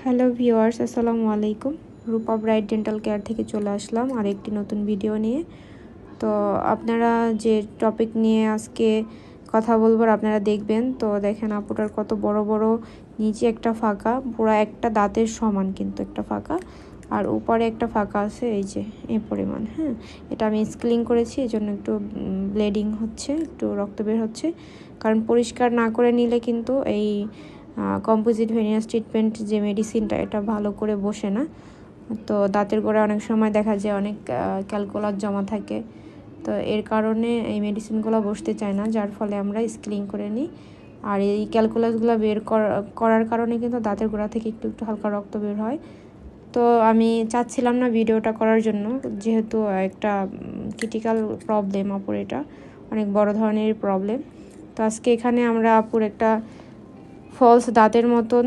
Hello viewers, আসসালামু আলাইকুম। রূপা bright dental care থেকে চলে আসলাম আর একটি নতুন ভিডিও নিয়ে। তো আপনারা যে টপিক নিয়ে আজকে কথা বলবো আপনারা দেখবেন। তো দেখেন আপুটার কত বড় বড় নিচে একটা ফাঁকা, পুরো একটা দাঁতের সমান কিন্তু একটা ফাঁকা, আর উপরে একটা ফাঁকা আছে এই যে এই পরিমাণ। হ্যাঁ, এটা আমি স্ক্লিং করেছি, এই জন্য একটু ব্লিডিং হচ্ছে, একটু রক্ত বের হচ্ছে। কারণ পরিষ্কার না করে নিলে কিন্তু এই কম্পোজিট ভেনিয়াস ট্রিটমেন্ট যে মেডিসিনটা, এটা ভালো করে বসে না। তো দাঁতের গোড়ায় অনেক সময় দেখা যায় অনেক ক্যালকুলাস জমা থাকে, তো এর কারণে এই মেডিসিনগুলো বসতে চায় না, যার ফলে আমরা স্ক্লিং করে নিই। আর এই ক্যালকুলাসগুলো বের করার কারণে কিন্তু দাঁতের গোড়া থেকে একটু একটু হালকা রক্ত বের হয়। তো আমি চাচ্ছিলাম না ভিডিওটা করার জন্য, যেহেতু একটা ক্রিটিক্যাল প্রবলেম আপুর, এটা অনেক বড় ধরনের প্রবলেম। তো আজকে এখানে আমরা আপুর একটা ফলস দাঁতের মতন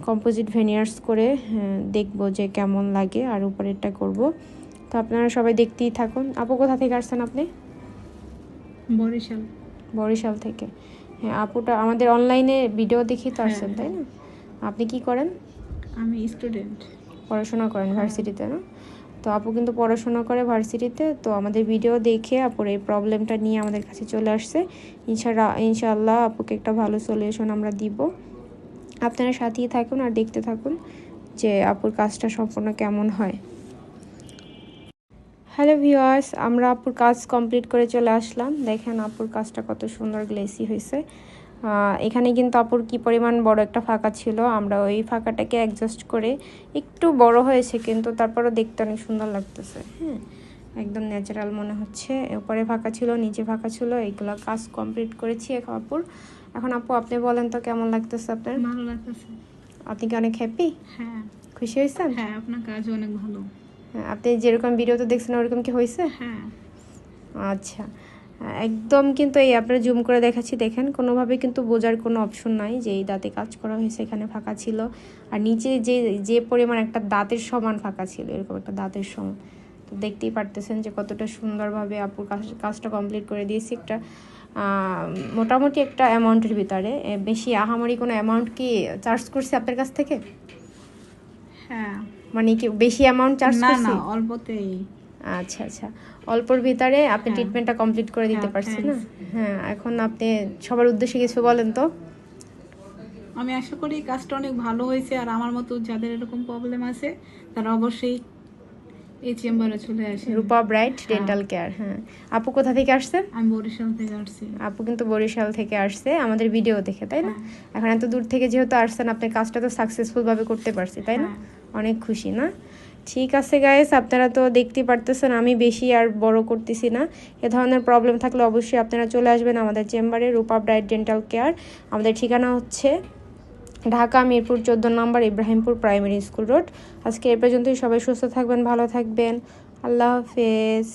কম্পোজিট ভেনিয়ার্স করে দেখবো যে কেমন লাগে, আর উপরেরটা করব। তো আপনারা সবাই দেখতেই থাকুন। আপু কোথা থেকে আসছেন আপনি? বরিশাল থেকে। হ্যাঁ, আপুটা আমাদের অনলাইনে ভিডিও দেখি তো আসছেন, তাই না? আপনি কি করেন? আমি স্টুডেন্ট, পড়াশোনা করেন ভার্সিটিতে, না? তো আপু কিন্তু পড়াশোনা করে ভার্সিটিতে। তো আমাদের ভিডিও দেখে আপুর এই প্রবলেমটা নিয়ে আমাদের কাছে চলে আসছে। ইনশাআল্লাহ আপুকে একটা ভালো সলিউশন আমরা দিব। আপনারা সাথেই থাকুন আর দেখতে থাকুন যে আপুর কাজটা সম্পূর্ণ কেমন হয়। হ্যালো ভিউয়ার্স, আমরা আপুর কাজ কমপ্লিট করে চলে আসলাম। দেখেন আপুর কাজটা কত সুন্দর গ্লেসি হয়েছে। এখানে কিন্তু আপুর কি পরিমাণ বড় একটা ফাঁকা ছিল, আমরা ওই ফাঁকাটাকে অ্যাডজাস্ট করে একটু বড় হয়েছে, কিন্তু তারপরও দেখতে অনেক সুন্দর লাগতেছে। হ্যাঁ, একদম ন্যাচারাল মনে হচ্ছে। উপরে ফাঁকা ছিল, নিচে ফাঁকা ছিল, এইগুলো কাজ কমপ্লিট করেছি আপুর। এখন আপু আপনি বলেন তো কেমন লাগতেছে আপনার? ভালো লাগতেছে। আপনি কি অনেক হ্যাপি? হ্যাঁ। খুশি হয়েছেন? হ্যাঁ, আপনার কাজ অনেক ভালো। হ্যাঁ, আপনি যেরকম ভিডিওতে দেখছেন ওরকম কি হয়েছে? হ্যাঁ। আচ্ছা, একদম কিন্তু এই আপনারা জুম করে দেখাচ্ছি, দেখেন কোনোভাবে কিন্তু বোঝার কোনো অপশন নাই যে এই দাঁতে কাজ করা হয়েছে। এখানে ফাঁকা ছিল, আর নিচে যে যে পরিমাণ একটা দাঁতের সমান ফাঁকা ছিল, এরকম একটা দাঁতের সমান। তো দেখতেই পারতেছেন যে কতটা সুন্দরভাবে আপুর কাজটা কমপ্লিট করে দিয়েছি। একটা মোটামুটি একটা অ্যামাউন্টের ভিতরে, বেশি আহামরি কোনো অ্যামাউন্ট কি চার্জ করছি আপনার কাছ থেকে? হ্যাঁ, মানে কি বেশি অ্যামাউন্ট চার্জ করছি? না, অল্পতেই। আচ্ছা আচ্ছা, অল্পর ভিতরে আপনি ট্রিটমেন্টটা কমপ্লিট করে দিতে পারছেন না? হ্যাঁ, এখন আপনি সবার উদ্দেশ্যে কিছু বলেন তো। আমি আশা করি কাজটা অনেক ভালো হয়েছে, আর আমার মতো যাদের এরকম প্রবলেম আছে তারা অবশ্যই এই চেম্বারে চলে আসে। রূপা ব্রাইট ডেন্টাল কেয়ার। হ্যাঁ, আপু কোথা থেকে আসছেন? আমি বরিশাল থেকে আসছি। আপু কিন্তু বরিশাল থেকে আসছে আমাদের ভিডিও দেখে, তাই না? এখন এত দূর থেকে যেহেতু আসছেন, আপনি কাজটা তো সাকসেসফুল ভাবে করতে পারছি, তাই না? অনেক খুশি না? ঠিক আছে গাইস, আপনারা তো দেখতেই পারতেছেন, আমি বেশি আর বড় করতেছি না। এ ধরনের প্রবলেম থাকলে অবশ্যই আপনারা চলে আসবেন আমাদের চেম্বারে, রূপা ব্রাইট ডেন্টাল কেয়ার। আমাদের ঠিকানা হচ্ছে ঢাকা মিরপুর 14 নম্বর, ইব্রাহিমপুর প্রাইমারি স্কুল রোড। আজকে এ পর্যন্তই। সবাই সুস্থ থাকবেন, ভালো থাকবেন। আল্লাহ হাফেজ।